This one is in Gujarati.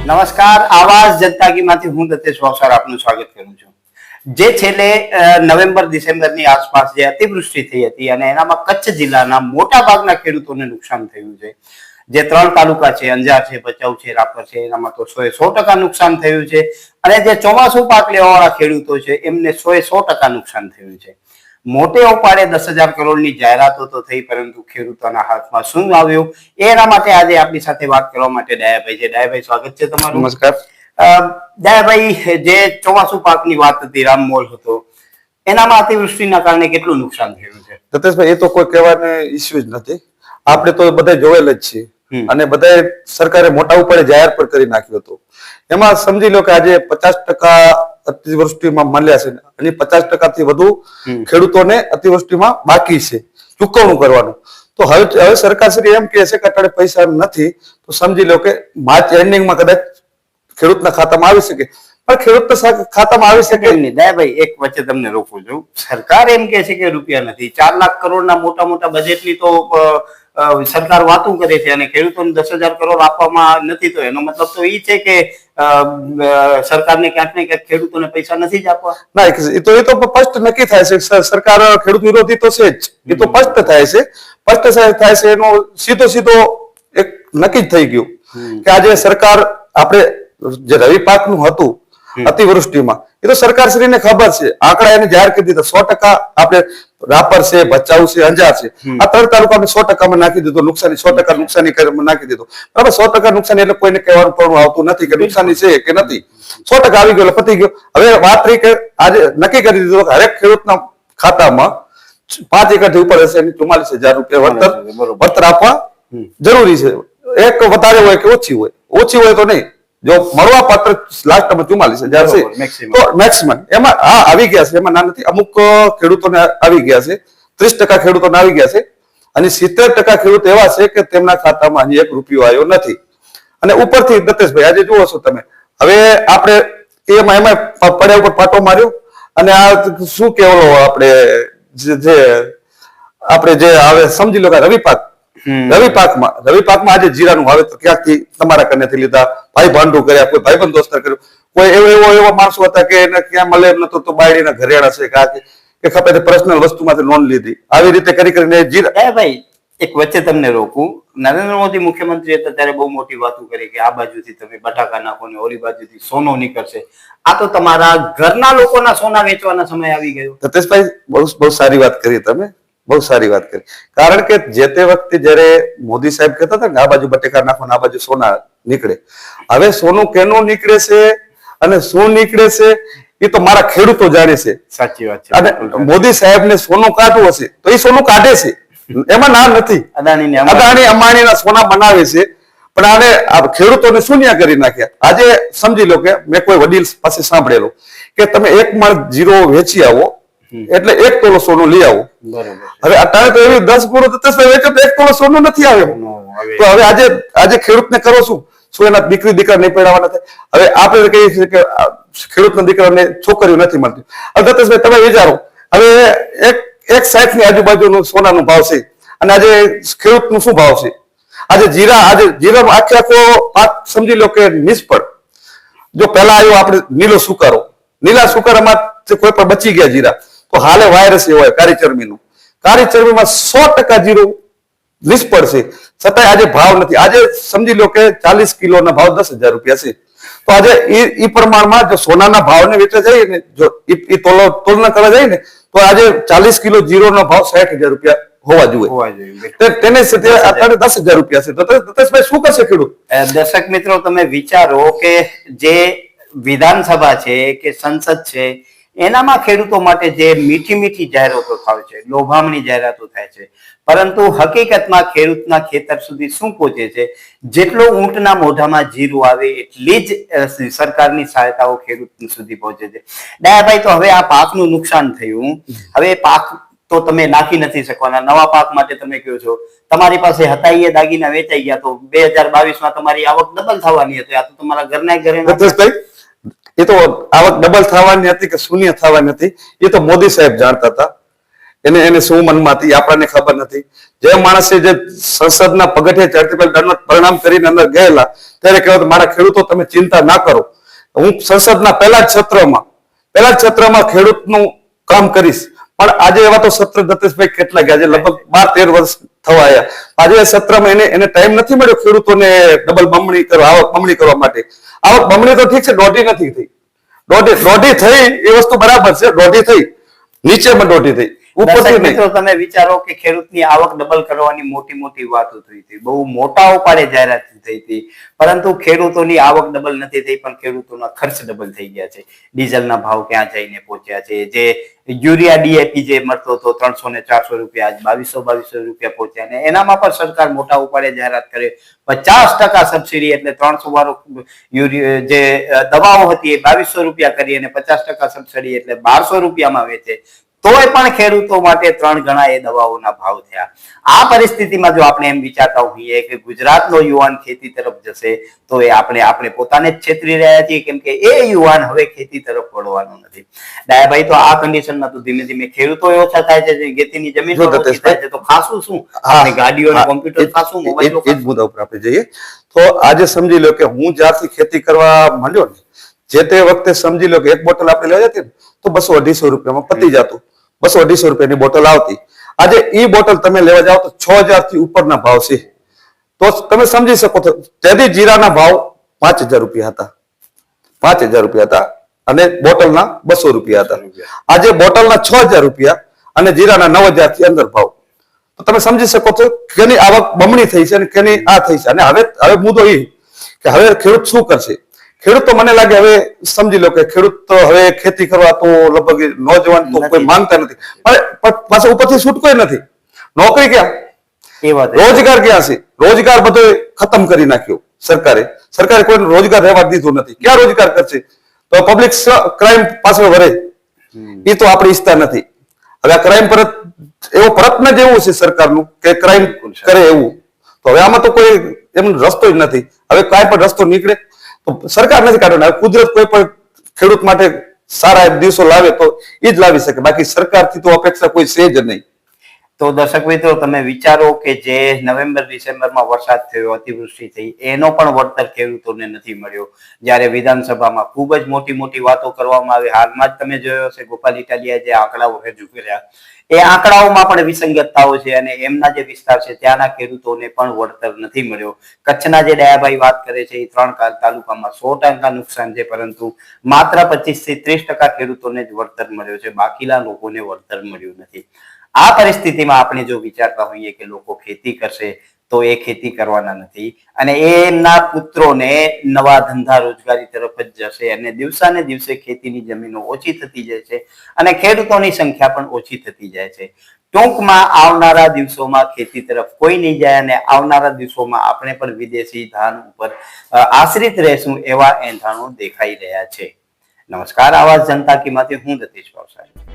નમસ્કાર, આવાજ જનતા કી માંથી હું દત્તેશ વાવસાર આપનું સ્વાગત કરું છું. જે છેલ્લે નવેમ્બર ડિસેમ્બરની આસપાસ જે અતિવૃષ્ટિ થઈ હતી અને એનામાં કચ્છ જિલ્લાના મોટા ભાગના ખેડૂતોને નુકસાન થયું છે. જે 3 તાલુકા છે, અંજાર છે, ભચાઉ છે, રાપર છે, એનામાં તો 100% નુકસાન થયું છે. અને જે ચોમાસું પાક લેવાવાળા ખેડૂતો છે એમને 100% નુકસાન થયું છે. મોટે ઉપાડે 10,000 કરોડની જાહેરાતો તો થઈ, પરંતુ ખેડૂતોના હાથમાં શું આવ્યું એના માટે આજે આપણી સાથે વાત કરવા માટે ડાયાભાઈ છે. ડાયાભાઈ, સ્વાગત છે તમારું. નમસ્કાર. ડાયાભાઈ, જે ચોમાસુ પાકની વાત હતી, રામમોલ હતો, એનામાં અતિવૃષ્ટિના કારણે કેટલું નુકસાન થયું છે? દત્તેશભાઈ, એ તો કોઈ કહેવાનો ઇસ્યુ જ નથી. આપણે તો બધા જોયેલ જ છીએ અને બધા સરકારે મોટા ઉપાડે જાહેર પર કરી નાખ્યું હતું. એમાં સમજી લો કે આજે 50% અતિવૃષ્ટિમાં મળ્યા છે અને 50% થી વધુ ખેડૂતોને અતિવૃષ્ટિમાં બાકી છે ચૂકવણું કરવાનું. તો હવે સરકાર શ્રી એમ કહે છે કે અત્યારે પૈસા નથી, તો સમજી લો કે માર્ચ એન્ડિંગમાં કદાચ ખેડૂતના ખાતામાં આવી શકે. પણ ખેડૂતના ખાતામાં આવી શકે નહીં. દયાભાઈ, એક વચ્ચે તમને રોકું છું. સરકાર એમ કે છે કે રૂપિયા નથી. 4 લાખ કરોડના મોટા મોટા બજેટની તો સરકાર વાતું કરે છે અને ખેડૂતોને 10,000 કરોડ આપવામાં નથી. તો એનો મતલબ તો એ છે કે સરકારને ક્યાંક ને ક્યાંક ખેડૂતોને પૈસા નથી જ આપવા. ના, એ તો સ્પષ્ટ નક્કી થાય છે. સરકાર ખેડૂત વિરોધી તો છે જ. એ તો સ્પષ્ટ થાય છે. સ્પષ્ટ થાય છે એનો સીધો એક નક્કી જ થઈ ગયું કે આજે સરકાર આપણે જે રવિ પાકનું હતું અતિવૃષ્ટિમાં, એ તો સરકારશ્રીને ખબર છે. આંકડા એને જાહેર કરી દીધા. 100% આપણે રાપર છે, ભચાઉ છે, અંજાર છે, આ 3 તાલુકા 100% માં નાખી દીધું. નુકસાની 100% નુકસાની નાખી દીધું. બરાબર, 100% નુકસાની એટલે કોઈને કહેવાનું પણ આવતું નથી કે નુકસાની છે કે નથી. 100% આવી ગયો, પતી ગયો. હવે વાત રહી કે આજે નક્કી કરી દીધું કે હરેક ખેડૂતના ખાતામાં 5 એકરથી ઉપર હશે 44,000 રૂપિયા વળતર આપવા જરૂરી છે. એક વધારે હોય કે ઓછી હોય તો નહીં. જો મળવા પાત્ર લાસ્ટમાં 44,000 છે તો મેક્સિમમ એમાં આવી ગયા છે. એમાં ના નથી, અમુક ખેડૂતોને આવી ગયા છે, 30% ખેડૂતોને આવી ગયા છે અને 70% ખેડૂત એવા છે કે તેમના ખાતામાં હજી 1 રૂપિયો આવ્યો નથી. અને ઉપરથી દત્તેશભાઈ આજે જુઓ છો તમે, હવે આપણે એમાં પડ્યા ઉપર પાટો માર્યો અને આ શું કેવો આપણે જે હવે સમજી લો કે રવિ પાકમાં આજે જીરાનું વાવેતર ક્યાંકથી તમારા કનેથી લીધા, ભાઈ ભાંડું કર્યા, કોઈ ભાઈબંધ દોસ્તર કર્યું, કોઈ એવા માણસો હતા કે એને ક્યાં મળે એમ નતો તો બાયડીના ઘરેણા છે કે ખપે પર્સનલ વસ્તુમાંથી લોન લીધી. આવી રીતે કરીને જીરા. ભાઈ, એક વચ્ચે તમને રોકું. નરેન્દ્ર મોદી મુખ્યમંત્રી હતા ત્યારે બહુ મોટી વાતો કરી કે આ બાજુથી તમે બટાકા નાખો ને ઓલી બાજુથી સોનું નીકળશે. આ તો તમારા ઘરના લોકોના સોના વેચવાના સમય આવી ગયો. સતીશભાઈ, બહુ સારી વાત કરી તમે, બહુ સારી વાત કરી. કારણ કે જે તે વખતે જયારે મોદી સાહેબ કહેતા હતા કે આ બાજુ બટેકા નાખો ને આ બાજુ સોના નીકળે, હવે સોનું કેનું નીકળે છે અને શું નીકળે છે એ તો મારા ખેડૂતો જાણે છે. સાચી વાત છે. અને મોદી સાહેબ ને સોનું કાઢવું હશે તો એ સોનું કાઢે છે, એમાં ના નથી. અદાણી અંબાણીના સોના બનાવે છે, પણ આને ખેડૂતોને શૂન્ય કરી નાખ્યા. આજે સમજી લો કે મેં કોઈ વડીલ પાસે સાંભળેલું કે તમે 1 મણ જીરો વેચી આવો એટલે 1 તોલો સોનું લઈ આવો. હવે અત્યારે તો એવી 10 ગુણો વેચો તો 1 તોલો સોનું નથી આવ્યો. તો હવે આજે ખેડૂતને કરો શું એના દીકરા નહીં પેડાવાના થાય? હવે આપણે કહીએ છીએ કે ખેડૂતના દીકરાને છોકરીઓ નથી મળતી. દત્તેશભાઈ, તમે વિચારો, હવે એક 60 ની આજુબાજુનું સોનાનું ભાવ છે અને આજે ખેડૂતનું શું ભાવ છે? આજે જીરાનો આખો પાક સમજી લો કે નિષ્ફળ. જો પહેલા આવ્યો આપણે નીલા સુકારામાં કોઈ પણ બચી ગયા જીરા, તો હાલે વાયરસ એવો હોય કાળીચરમીનું. કાળીચરમીમાં 100% જીરું નિષ્ફળ છે, છતાંય આજે ભાવ નથી. આજે સમજી લો કે 40 કિલોના ભાવ 10,000 રૂપિયા છે. તો આજે એ પ્રમાણમાં જો સોનાના ભાવને વેચવા જઈએ ને, જો એ તુલના કરવા જઈએ ને, તો આજે 40 કિલો જીરોનો ભાવ 60,000 રૂપિયા હોવા જોઈએ. તેને અત્યારે 10,000 રૂપિયા છે. તો દત્તેશભાઈ, શું કરશે ખેડૂત? દર્શક મિત્રો, તમે વિચારો કે જે વિધાનસભા છે કે સંસદ છે, એનામાં ખેડૂતો માટે જે મીઠી જાહેરાતો થાય છે, લોભામણી જાહેરાતો થાય છે, પરંતુ હકીકતમાં ખેડૂતના ખેતર સુધી શું પહોંચે છે? જેટલો ઊંટના મોઢામાં જીરું આવે એટલી જ સરકારની સહાયતાઓ ખેડૂત સુધી પહોંચે છે. ડાયાભાઈ, તો હવે આ પાકનું નુકસાન થયું, હવે પાક તો તમે નાખી નથી શકવાના. નવા પાક માટે તમે કહો છો તમારી પાસે હતા એ દાગીના વેચાઈ ગયા, તો 2022માં તમારી આવક ડબલ થવાની હતી. આ તો તમારા ઘરના ઘરે એ તો આવક ડબલ થવાની હતી કે શૂન્ય થવાની હતી એ તો મોદી સાહેબ જાણતા હતા. એને એને શું મનમાં હતી આપણને ખબર નથી. જે માણસે જે સંસદના પગથિયે ચડતી પહેલા દંડવત પ્રણામ કરીને અંદર ગયેલા ત્યારે કહેવાય મારા ખેડૂતો તમે ચિંતા ના કરો, હું સંસદના પહેલા જ સત્રમાં ખેડૂતનું કામ કરીશ. પણ આજે એવા તો સત્ર દત્તેશભાઈ કેટલા ગયા છે, લગભગ 12-13 વર્ષ થવા આવ્યા. આજે સત્રમાં એને ટાઈમ નથી મળ્યો ખેડૂતોને ડબલ બમણી કરવા, આવક બમણી કરવા માટે. આવક બમણી તો ઠીક છે, દોઢી નથી થઈ. દોઢી થઈ એ વસ્તુ બરાબર છે, દોઢી થઈ, નીચેમાં દોઢી થઈ, ઉપરથી નહીં. મિત્રો તમે વિચારો કે ખેડૂતની આવક ડબલ કરવાની મોટી મોટી વાતો થઈ હતી, બહુ મોટા ઉપાડે જાહેરાત થઈ હતી, પરંતુ ખેડૂતોની આવક ડબલ નથી થઈ, પણ ખેડૂતોના ખર્ચ ડબલ થઈ ગયા છે. ડીઝલના ભાવ ક્યાં જઈને પહોંચ્યા છે, જે યુરિયા ડીએપી જે મળતો હતો 300 ને 400 રૂપિયા, આજ 2200 રૂપિયા પહોંચ્યા. ને એનામાં પણ સરકાર મોટા ઉપાડે જાહેરાત કરે 50% સબસિડી, એટલે 300 વાળો જે દવાઓ હતી એ 2200 રૂપિયા કરી અને 50% સબસિડી એટલે 1200 રૂપિયામાં વેચે. તોય પણ ખેડૂતો માટે 3 ગણા એ દવાઓના ભાવ થયા. આ પરિસ્થિતિમાં જો આપણે એમ વિચારતા હોઈએ કે ગુજરાતનો યુવાન ખેતી તરફ જશે તો એ આપણે પોતાને જ છેતરી રહ્યા છીએ, કેમ કે એ યુવાન હવે ખેતી તરફ વળવાનો નથી. ડાયાભાઈ, તો આ કન્ડિશનમાં તો ધીમે ધીમે ખેડૂતો ઓછા થાય છે, ખેતીની જમીન ઓછી થાય છે, તો ખાસું શું? ગાડીઓ, કોમ્પ્યુટર ખાસું, મોબાઈલો. એ જ મુદ્દા ઉપર આપણે જઈએ તો આજે સમજી લો કે હું જ્યારથી ખેતી કરવા માંડ્યો ને, જે તે વખતે સમજી લો કે એક બોટલ આપણે લેવા જતી તો 200-250 રૂપિયામાં પતી જતું. 200-250 રૂપિયાની બોટલ આવતી. આજે ઈ બોટલ તમે લેવા જાઓ તો 6000 થી ઉપરના ભાવ છે. તો તમે સમજી શકો છો તેથી જીરાના ભાવ 5000 રૂપિયા હતા, 5000 રૂપિયા હતા અને બોટલના 200 રૂપિયા હતા. આજે બોટલના 6000 રૂપિયા અને જીરાના 9000 થી અંદર ભાવ. તો તમે સમજી શકો છો કેની આવક બમણી થઈ છે અને કેની આ થઈ છે. અને હવે મુદ્દો એ કે હવે ખેડૂત શું કરશે? ખેડૂત તો મને લાગે હવે સમજી લો કે ખેડૂત તો હવે ખેતી કરવા તો લગભગ નોજવાન તો કોઈ માંગતા નથી, પણ પાછા ઉપરથી છૂટકોય નથી. નોકરી ક્યાં, રોજગાર ક્યાં છે? રોજગાર બધો ખતમ કરી નાખ્યો સરકારે કોઈ રોજગાર રહેવા દીધું નથી. ક્યાં રોજગાર કરશે? તો પબ્લિક ક્રાઇમ પાછળ વરે, એ તો આપણે ઈચ્છતા નથી. હવે આ ક્રાઇમ પરત એવો પ્રયત્ન જ એવું છે સરકારનું કે ક્રાઇમ કરે એવું. તો હવે આમાં તો કોઈ એમ રસ્તો જ નથી. હવે કાંઈ પણ રસ્તો નીકળે તો સરકાર નથી કાઢવાના. કુદરત કોઈ પણ ખેડૂત માટે સારા દિવસો લાવે તો એ જ લાવી શકે, બાકી સરકારથી તો અપેક્ષા કોઈ છે જ નહીં. તો દર્શક મિત્રો, તમે વિચારો કે જે નવેમ્બર-ડિસેમ્બરમાં વરસાદ થયો, અતિવૃષ્ટિ થઈ, એનો પણ વળતર ખેડૂતોને નથી મળ્યો. જ્યારે વિધાનસભામાં ખૂબ જ મોટી મોટી વાતો કરવામાં આવી. હાલમાં જ તમે જોયો હશે ગોપાલ ઇટાલિયાએ જે આંકડાઓ રજૂ કર્યા, એ આંકડાઓમાં પણ વિસંગતતાઓ છે અને એમના જે વિસ્તાર છે ત્યાંના ખેડૂતોને પણ વળતર નથી મળ્યો. કચ્છના જે ડાયાભાઈ વાત કરે છે એ 3 તાલુકામાં 100% નુકસાન છે, પરંતુ માત્ર 25 થી 30% ખેડૂતોને જ વળતર મળ્યો છે, બાકીના લોકોને વળતર મળ્યું નથી. આ પરિસ્થિતિમાં આપણે જો વિચારતા હોઈએ કે લોકો ખેતી કરશે તો એ ખેતી કરવાના નથી અને એમના પુત્રોને નવા ધંધા રોજગારી તરફ જ જશે અને દિવસાને દિવસે ખેતીની જમીનો ઓછી થતી જાય છે અને ખેડૂતોની સંખ્યા પણ ઓછી થતી જાય છે. ટૂંકમાં આવનારા દિવસોમાં ખેતી તરફ કોઈ નહીં જાય અને આવનારા દિવસોમાં આપણે પણ વિદેશી ધાન ઉપર આશ્રિત રહેશું એવા એંધાણો દેખાઈ રહ્યા છે. નમસ્કાર, આવાજ જનતા કી માંથી હું દતીશ ભાવસારી.